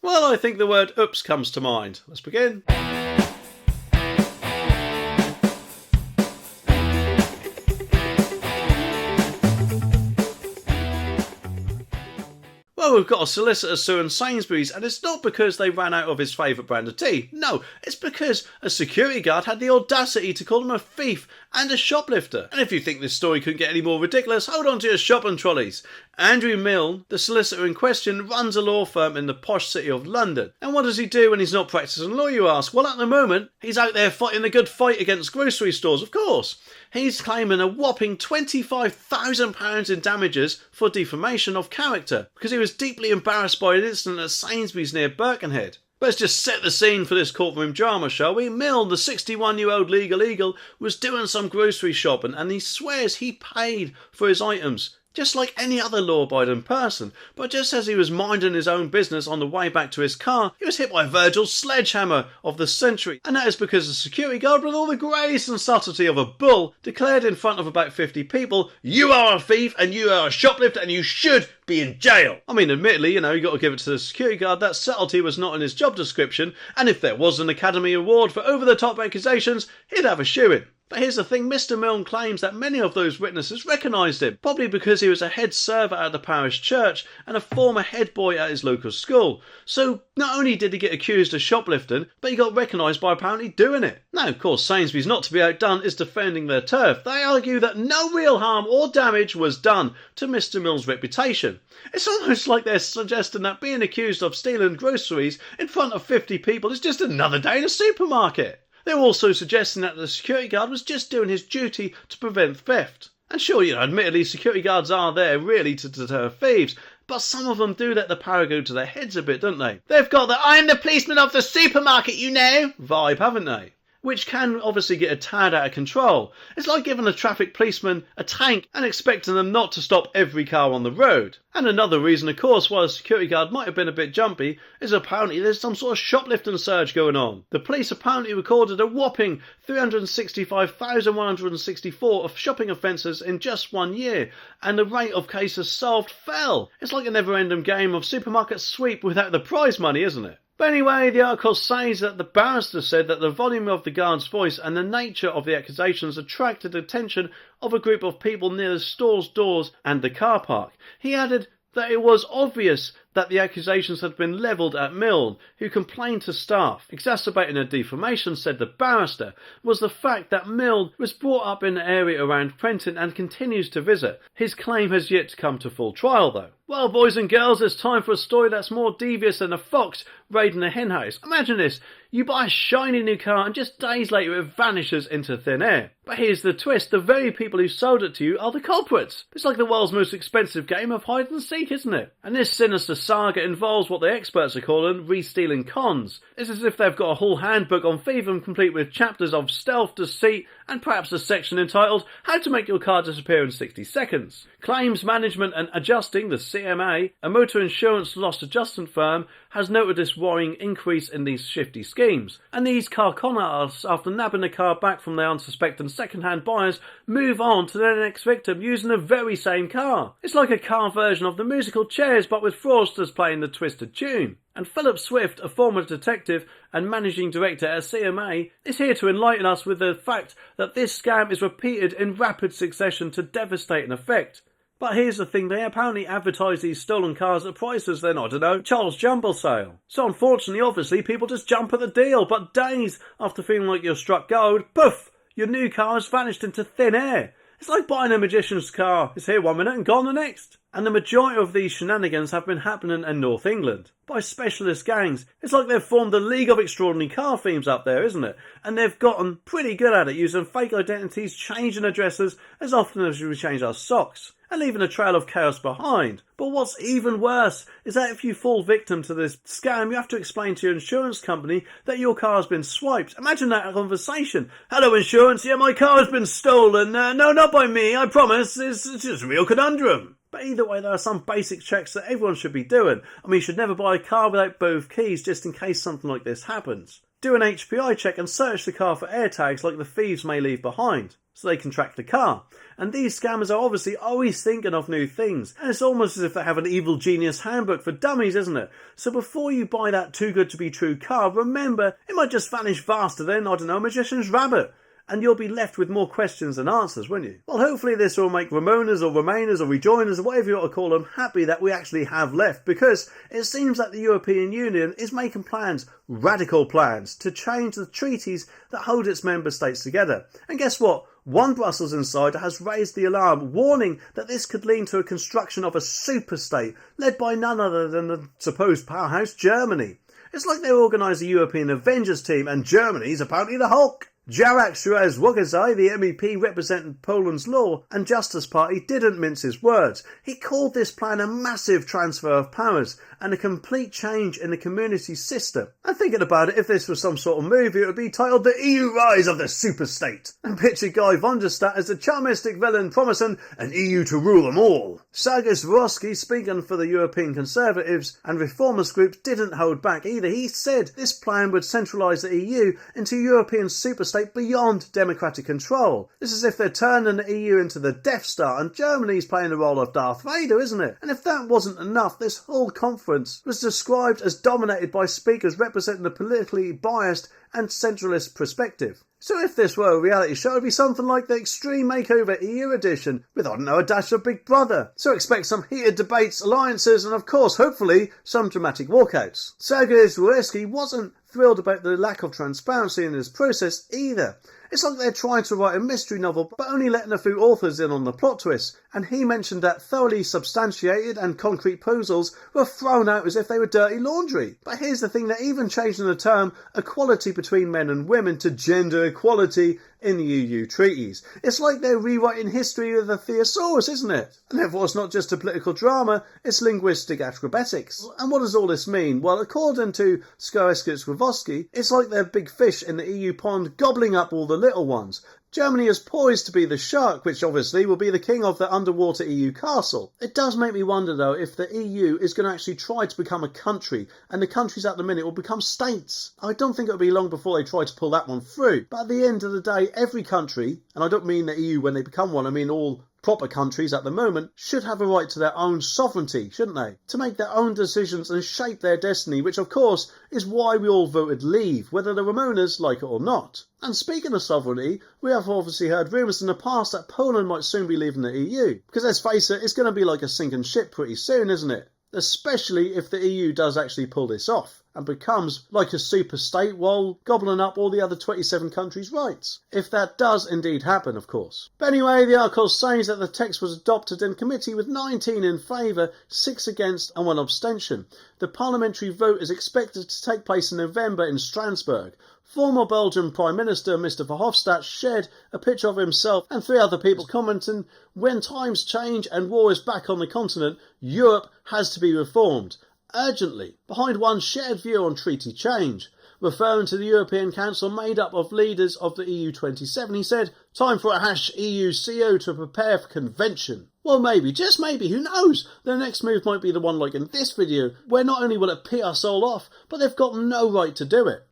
Well, I think the word oops comes to mind. Let's begin. Well, we've got a solicitor suing Sainsbury's, and it's not because they ran out of his favourite brand of tea. No, it's because a security guard had the audacity to call him a thief and a shoplifter. And if you think this story couldn't get any more ridiculous, hold on to your shopping trolleys. Andrew Milne, the solicitor in question, runs a law firm in the posh city of London. And what does he do when he's not practising law, you ask? Well, at the moment, he's out there fighting the good fight against grocery stores, of course. He's claiming a whopping £25,000 in damages for defamation of character because he was deeply embarrassed by an incident at Sainsbury's near Birkenhead. Let's just set the scene for this courtroom drama, shall we? Milne, the 61-year-old legal eagle, was doing some grocery shopping and he swears he paid for his items, just like any other law-abiding person. But just as he was minding his own business on the way back to his car, he was hit by Virgil's sledgehammer of the century. And that is because the security guard, with all the grace and subtlety of a bull, declared in front of about 50 people, "You are a thief and you are a shoplifter and you should be in jail." I mean, admittedly, you got to give it to the security guard, that subtlety was not in his job description, and if there was an Academy Award for over-the-top accusations, he'd have a shoe-in. But here's the thing, Mr. Milne claims that many of those witnesses recognised him, probably because he was a head server at the parish church and a former head boy at his local school. So not only did he get accused of shoplifting, but he got recognised by apparently doing it. Now, of course, Sainsbury's, not to be outdone, is defending their turf. They argue that no real harm or damage was done to Mr. Milne's reputation. It's almost like they're suggesting that being accused of stealing groceries in front of 50 people is just another day in a supermarket. They're also suggesting that the security guard was just doing his duty to prevent theft. And sure, admittedly, security guards are there really to deter thieves, but some of them do let the power go to their heads a bit, don't they? They've got the "I'm the policeman of the supermarket, vibe, haven't they? Which can obviously get a tad out of control. It's like giving a traffic policeman a tank and expecting them not to stop every car on the road. And another reason, of course, why the security guard might have been a bit jumpy is apparently there's some sort of shoplifting surge going on. The police apparently recorded a whopping 365,164 of shopping offences in just 1 year, and the rate of cases solved fell. It's like a never-ending game of supermarket sweep without the prize money, isn't it? But anyway, the article says that the barrister said that the volume of the guard's voice and the nature of the accusations attracted the attention of a group of people near the store's doors and the car park. He added that it was obvious that the accusations had been levelled at Milne, who complained to staff. Exacerbating the defamation, said the barrister, was the fact that Milne was brought up in the area around Prenton and continues to visit. His claim has yet to come to full trial, though. Well, boys and girls, it's time for a story that's more devious than a fox raiding a henhouse. Imagine this. You buy a shiny new car and just days later it vanishes into thin air. But here's the twist. The very people who sold it to you are the culprits. It's like the world's most expensive game of hide and seek, isn't it? And this sinister saga involves what the experts are calling re-stealing cons. It's as if they've got a whole handbook on thieving complete with chapters of stealth, deceit, and perhaps a section entitled How to Make Your Car Disappear in 60 Seconds. Claims Management and Adjusting, the CMA, a motor insurance loss adjustment firm, has noted this worrying increase in these shifty schemes. And these car con artists, after nabbing the car back from their unsuspecting second-hand buyers, move on to their next victim using the very same car. It's like a car version of the musical Chairs, but with fraudsters playing the twisted tune. And Philip Swift, a former detective and managing director at CMA, is here to enlighten us with the fact that this scam is repeated in rapid succession to devastating effect. But here's the thing, they apparently advertise these stolen cars at prices they're not, Charles Jumble sale. So unfortunately, obviously, people just jump at the deal, but days after feeling like you're struck gold, poof, your new car has vanished into thin air. It's like buying a magician's car. It's here 1 minute and gone the next. And the majority of these shenanigans have been happening in North England by specialist gangs. It's like they've formed a league of extraordinary car thieves up there, isn't it? And they've gotten pretty good at it, using fake identities, changing addresses as often as we change our socks, and leaving a trail of chaos behind. But what's even worse is that if you fall victim to this scam, you have to explain to your insurance company that your car has been swiped. Imagine that conversation. Hello, insurance. Yeah, my car has been stolen. No, not by me. I promise. It's just a real conundrum. But either way, there are some basic checks that everyone should be doing. I mean, you should never buy a car without both keys just in case something like this happens. Do an HPI check and search the car for AirTags like the thieves may leave behind. so they can track the car. And these scammers are obviously always thinking of new things, and it's almost as if they have an evil genius handbook for dummies, isn't it? So before you buy that too good to be true car, remember it might just vanish faster than, I don't know, a magician's rabbit. And you'll be left with more questions than answers, won't you? Well, hopefully this will make Ramonas or Remainers or Rejoiners or whatever you want to call them happy that we actually have left, because it seems that the European Union is making plans, radical plans, to change the treaties that hold its member states together. And guess what? One Brussels insider has raised the alarm, warning that this could lead to a construction of a superstate led by none other than the supposed powerhouse Germany. It's like they organised a European Avengers team and Germany's apparently the Hulk. Jarek Szarez-Wogazai, the MEP representing Poland's Law and Justice Party, didn't mince his words. He called this plan a massive transfer of powers and a complete change in the community system. And thinking about it, if this was some sort of movie, it would be titled The EU Rise of the Superstate, and picture Guy Verhofstadt as the charmistic villain promising an EU to rule them all. Saryusz-Wolski, speaking for the European Conservatives and Reformist group, didn't hold back either. He said this plan would centralise the EU into a European superstate beyond democratic control. It's as if they're turning the EU into the Death Star, and Germany's playing the role of Darth Vader, isn't it? And if that wasn't enough, this whole conference was described as dominated by speakers representing a politically biased and centralist perspective. So if this were a reality show, it would be something like the Extreme Makeover EU edition, with, I don't know, a dash of Big Brother. So expect some heated debates, alliances, and of course, hopefully, some dramatic walkouts. Saryusz-Wolski wasn't thrilled about the lack of transparency in this process either. It's like they're trying to write a mystery novel but only letting a few authors in on the plot twist, and he mentioned that thoroughly substantiated and concrete proposals were thrown out as if they were dirty laundry. But here's the thing, they're even changing the term equality between men and women to gender equality in the EU treaties. It's like they're rewriting history with a thesaurus, isn't it? And therefore it's not just a political drama, it's linguistic acrobatics. And what does all this mean? Well, according to Saryusz-Wolski, it's like they're big fish in the EU pond gobbling up all the little ones. Germany is poised to be the shark, which obviously will be the king of the underwater EU castle. It does make me wonder though if the EU is going to actually try to become a country, and the countries at the minute will become states. I don't think it'll be long before they try to pull that one through. But at the end of the day, every country, and I don't mean the EU when they become one, I mean all proper countries at the moment, should have a right to their own sovereignty, shouldn't they? To make their own decisions and shape their destiny, which of course is why we all voted leave, whether the Ramonas like it or not. And speaking of sovereignty, we have obviously heard rumours in the past that Poland might soon be leaving the EU. Because let's face it, it's going to be like a sinking ship pretty soon, isn't it? Especially if the EU does actually pull this off and becomes like a super state while gobbling up all the other 27 countries' rights. If that does indeed happen, of course. But anyway, the article says that the text was adopted in committee with 19 in favour, 6 against and 1 abstention. The parliamentary vote is expected to take place in November in Strasbourg. Former Belgian Prime Minister Mr Verhofstadt shared a picture of himself and 3 other people commenting, "When times change and war is back on the continent, Europe has to be reformed urgently," behind one shared view on treaty change. Referring to the European Council made up of leaders of the EU 27, he said, "Time for a #EU CO to prepare for convention." Well, maybe, just maybe, who knows? The next move might be the one like in this video, where not only will it pee us all off, but they've got no right to do it.